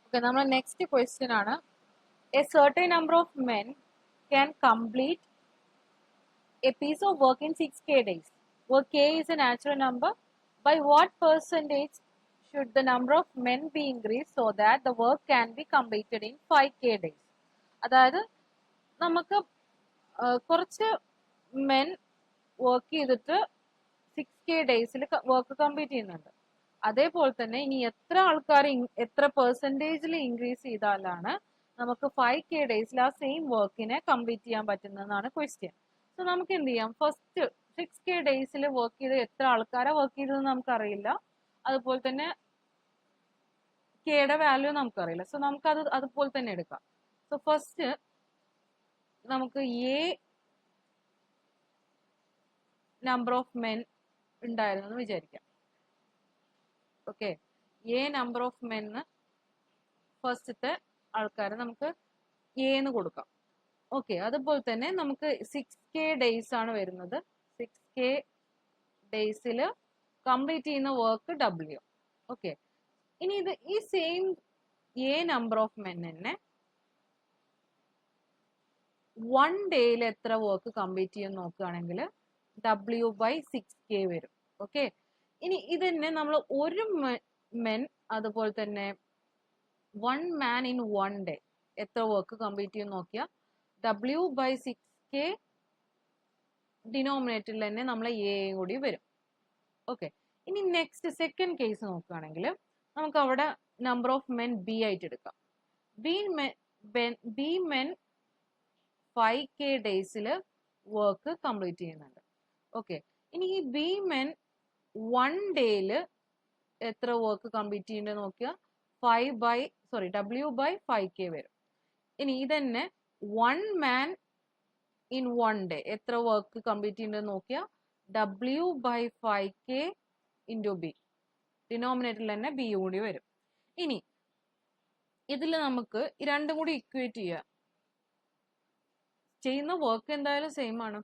Okay, our next question is, a certain number of men can complete a piece of work in 6k days, where k is a natural number. By what percentage should the number of men be increased so that the work can be completed in 5k days? അതായത് നമുക്ക് കുറച്ച് men work ചെയ്തിട്ട് 6k ഡേയ്സിൽ work complete ചെയ്യുന്നുണ്ട്. അതേപോലെ തന്നെ ഇനി എത്ര ആൾക്കാർ എത്ര പെർസെൻറ്റേജിൽ ഇൻക്രീസ് ചെയ്താലാണ് നമുക്ക് 5k ഡേയ്സിൽ ആ സെയിം വർക്കിനെ കംപ്ലീറ്റ് ചെയ്യാൻ പറ്റുന്നതെന്നാണ് ക്വസ്റ്റ്യൻ. സോ നമുക്ക് എന്ത് ചെയ്യാം, ഫസ്റ്റ് 6k ഡേയ്സിൽ വർക്ക് ചെയ്ത് എത്ര ആൾക്കാരെ വർക്ക് ചെയ്തതെന്ന് നമുക്കറിയില്ല, അതുപോലെ തന്നെ കെയുടെ വാല്യൂ നമുക്കറിയില്ല. സോ നമുക്ക് അതുപോലെ തന്നെ എടുക്കാം. സോ ഫസ്റ്റ് നമുക്ക് എ നമ്പർ ഓഫ് മെൻ ഉണ്ടായിരുന്നു എന്ന് വിചാരിക്കാം. ഓക്കെ, എ നമ്പർ ഓഫ് മെന്ന് ഫസ്റ്റത്തെ ആൾക്കാരെ നമുക്ക് എ എന്ന് കൊടുക്കാം. ഓക്കെ, അതുപോലെ തന്നെ നമുക്ക് 6k ഡേയ്സ് ആണ് വരുന്നത്. 6k ഡേയ്സിൽ കംപ്ലീറ്റ് ചെയ്യുന്ന വർക്ക് ഡബ്ല്യു. ഓക്കെ, ഇനി ഇത് ഈ same A number of men തന്നെ 1 ഡേയിൽ എത്ര വർക്ക് കംപ്ലീറ്റ് ചെയ്യുമെന്ന് നോക്കുകയാണെങ്കിൽ W/6k വരും. ഓക്കെ, ഇനി ഇത് തന്നെ നമ്മൾ ഒരു മെൻ അതുപോലെ തന്നെ 1 man in 1 day എത്ര വർക്ക് കംപ്ലീറ്റ് ചെയ്യുമെന്ന് നോക്കിയാൽ W/6k ഡിനോമിനേറ്ററിൽ തന്നെ നമ്മൾ എയും കൂടി വരും. ഓക്കെ, ഇനി നെക്സ്റ്റ് സെക്കൻഡ് കേസ് നോക്കുകയാണെങ്കിൽ നമുക്ക് അവിടെ നമ്പർ ഓഫ് മെൻ ബി ആയിട്ട് എടുക്കാം. ബി മെൻ 5k ഡേയ്സിൽ വർക്ക് കംപ്ലീറ്റ് ചെയ്യുന്നുണ്ട്. ഓക്കെ, ഇനി ഈ ബി മെൻ 1 ഡേയിൽ എത്ര വർക്ക് കംപ്ലീറ്റ് ചെയ്യുന്നുണ്ട് നോക്കിയാൽ W/5k വരും. ഇനി ഇതന്നെ 1 man in 1 day എത്ര വർക്ക് കംപ്ലീറ്റ് ചെയ്യുന്നുണ്ട് നോക്കിയാൽ W/5k into B. ഡിനോമിനേറ്ററിൽ തന്നെ ബി കൂടി വരും. ഇനി ഇതിൽ നമുക്ക് രണ്ടും കൂടി ഇക്വേറ്റ് ചെയ്യാം. ചെയ്യുന്ന വർക്ക് എന്തായാലും സെയിം ആണ്.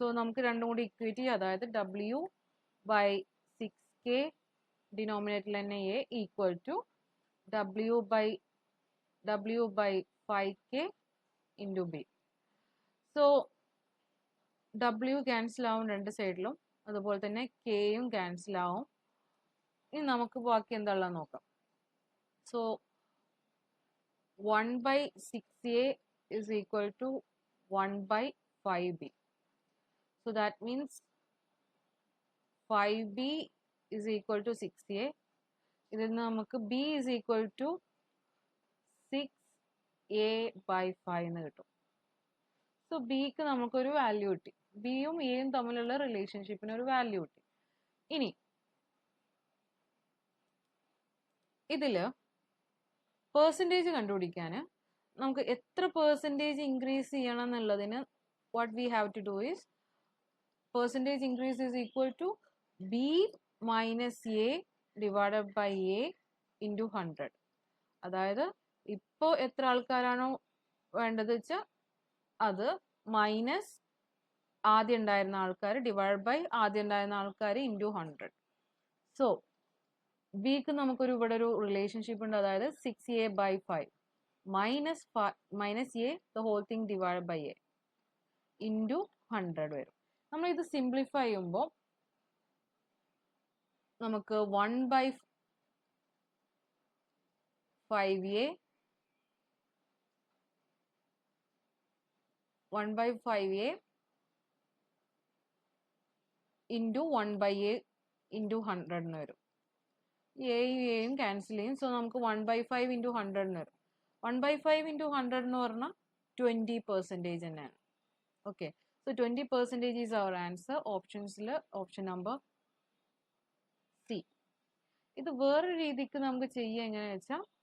സോ നമുക്ക് രണ്ടും കൂടി ഇക്വേറ്റ് ചെയ്യാം. അതായത് W/6k ഡിനോമിനേറ്ററിൽ തന്നെ a equal to W/5k into B. So W cancel ആവും രണ്ട് സൈഡിലും, അതുപോലെ തന്നെ കെയും ക്യാൻസൽ ആവും. ഇനി നമുക്ക് ബാക്കി എന്താണെന്ന് നോക്കാം. So 1/6a is equal to 1/5b. So that means 5b is equal to 6a. ഇതിൽ നിന്ന് നമുക്ക് b is equal to 6a/5 എന്ന് കിട്ടും. സോ ബിക്ക് നമുക്കൊരു വാല്യൂ കിട്ടി. ബിയും എയും തമ്മിലുള്ള റിലേഷൻഷിപ്പിന് ഒരു വാല്യൂ കിട്ടി. ഇനി ഇതില് പെർസെൻറ്റേജ് കണ്ടുപിടിക്കാൻ നമുക്ക് എത്ര പെർസെൻറ്റേജ് ഇൻക്രീസ് ചെയ്യണം എന്നുള്ളതിന് what we have to do is percentage increase is equal to b minus a divided by a into 100. അതായത് ഇപ്പോൾ എത്ര ആൾക്കാരാണോ വേണ്ടത് വെച്ചാൽ അത് മൈനസ് ആദ്യം ഉണ്ടായിരുന്ന ആൾക്കാർ ഡിവൈഡ് ബൈ ആദ്യം ഉണ്ടായിരുന്ന ആൾക്കാർ ഇൻറ്റു 100. സോ ബിക്ക് നമുക്കൊരു ഇവിടെ ഒരു റിലേഷൻഷിപ്പ് ഉണ്ട്. അതായത് 6a/5 minus a the whole thing divide by a into 100 വരും. നമ്മൾ ഇത് സിംപ്ലിഫൈ ചെയ്യുമ്പോൾ നമുക്ക് 1/5a ഇൻറ്റു 1/a ഇൻറ്റു 100 എന്ന് വരും. എയും ക്യാൻസൽ ചെയ്യും. സോ നമുക്ക് 1/5 ഇൻറ്റു 100 എന്ന് വരും. 1/5 ഇൻറ്റു 100 എന്ന് പറഞ്ഞാൽ 20% തന്നെയാണ്. Okay, so 20% is our answer. ഓപ്ഷൻസിൽ ഓപ്ഷൻ നമ്പർ സി. ഇത് വേറൊരു രീതിക്ക് നമുക്ക് ചെയ്യുക എങ്ങനെയാണെന്ന് വെച്ചാൽ